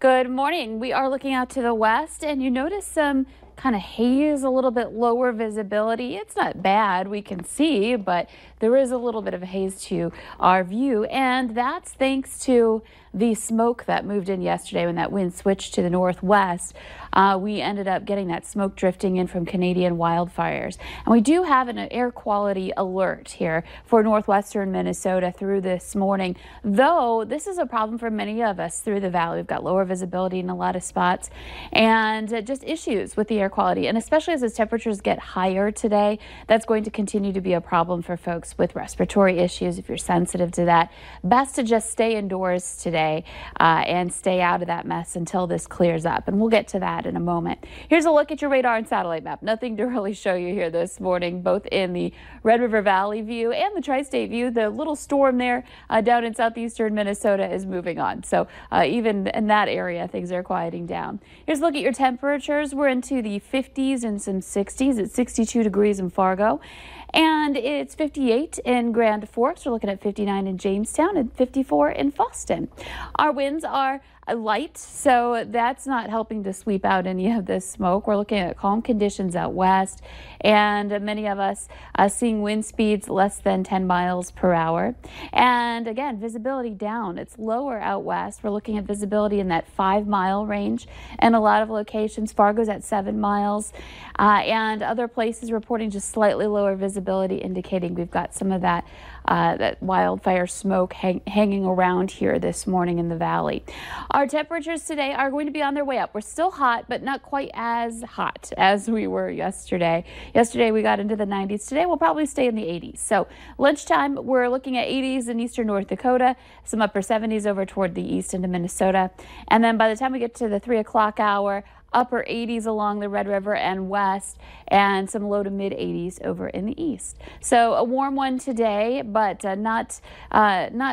Good morning. We are looking out to the west, and you notice some kind of haze, a little bit lower visibility. It's not bad, we can see, but there is a little bit of a haze to our view, and that's thanks to the smoke that moved in yesterday when that wind switched to the northwest. We ended up getting that smoke drifting in from Canadian wildfires. And we do have an air quality alert here for northwestern Minnesota through this morning, though this is a problem for many of us through the valley. We've got lower visibility in a lot of spots and just issues with the air quality. And especially as the temperatures get higher today, that's going to continue to be a problem for folks with respiratory issues. If you're sensitive to that, best to just stay indoors today and stay out of that mess until this clears up. And we'll get to that in a moment. Here's a look at your radar and satellite map. Nothing to really show you here this morning, both in the Red River Valley view and the tri-state view. The little storm there down in southeastern Minnesota is moving on. So even in that area, things are quieting down. Here's a look at your temperatures. We're into the 50s and some 60s. It's 62 degrees in Fargo. And it's 58 in Grand Forks. We're looking at 59 in Jamestown and 54 in Fosston. Our winds are light, so that's not helping to sweep out any of this smoke. We're looking at calm conditions out west, and many of us seeing wind speeds less than 10 miles per hour. And again, visibility down. It's lower out west. We're looking at visibility in that 5-mile range, and a lot of locations. Fargo's at 7 miles, and other places reporting just slightly lower visibility, indicating we've got some of that wildfire smoke hanging around here this morning in the valley. Our temperatures today are going to be on their way up. We're still hot, but not quite as hot as we were yesterday. Yesterday we got into the 90s. Today we'll probably stay in the 80s. So lunchtime we're looking at 80s in eastern North Dakota, some upper 70s over toward the east into Minnesota. And then by the time we get to the 3 o'clock hour, upper 80s along the Red River and west, and some low to mid 80s over in the east. So a warm one today, but not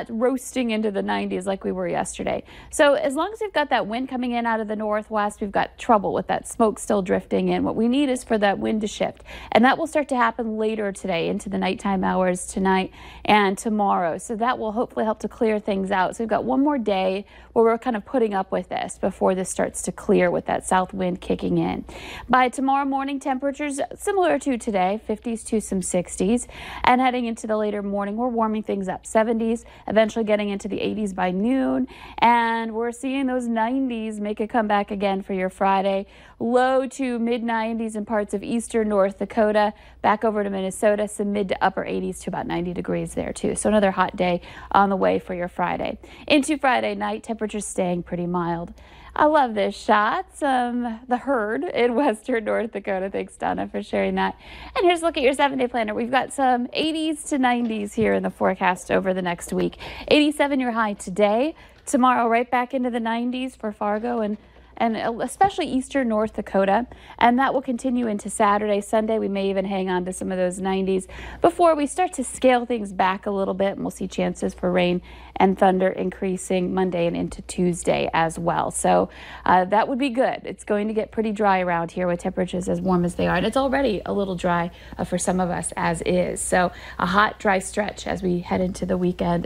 roasting into the 90s like we were yesterday. So as long as we've got that wind coming in out of the northwest, we've got trouble with that smoke still drifting in. What we need is for that wind to shift, and that will start to happen later today into the nighttime hours tonight and tomorrow. So that will hopefully help to clear things out. So we've got one more day where we're kind of putting up with this before this starts to clear with that south wind kicking in. By tomorrow morning, temperatures similar to today, 50s to some 60s, and heading into the later morning, we're warming things up, 70s, eventually getting into the 80s by noon, and we're seeing those 90s make a comeback again for your Friday. Low to mid 90s in parts of eastern North Dakota, back over to Minnesota, some mid to upper 80s to about 90 degrees there too. So another hot day on the way for your Friday. Into Friday night, temperatures staying pretty mild. I love this shot, the herd in western North Dakota. Thanks, Donna, for sharing that. And here's a look at your 7-day planner. We've got some 80s to 90s here in the forecast over the next week. 87 your high today. Tomorrow, right back into the 90s for Fargo and especially eastern North Dakota. And that will continue into Saturday, Sunday. We may even hang on to some of those 90s before we start to scale things back a little bit. And we'll see chances for rain and thunder increasing Monday and into Tuesday as well. So that would be good. It's going to get pretty dry around here with temperatures as warm as they are. And it's already a little dry for some of us as is. So a hot, dry stretch as we head into the weekend.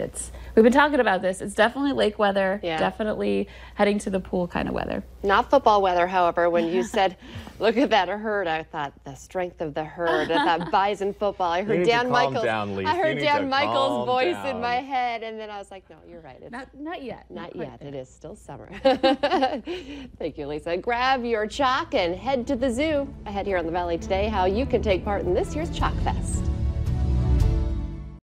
We've been talking about this. It's definitely lake weather, definitely heading to the pool kind of weather. Not football weather, however. When you said, look at that herd, I thought the strength of the herd. I thought Bison football. I heard Dan Michaels. I heard Dan Michaels' voice in my head, and then I was like, no, you're right. Not yet. Not yet. It is still summer. Thank you, Lisa. Grab your chalk and head to the zoo. Ahead here on the Valley today, how you can take part in this year's Chalk Fest.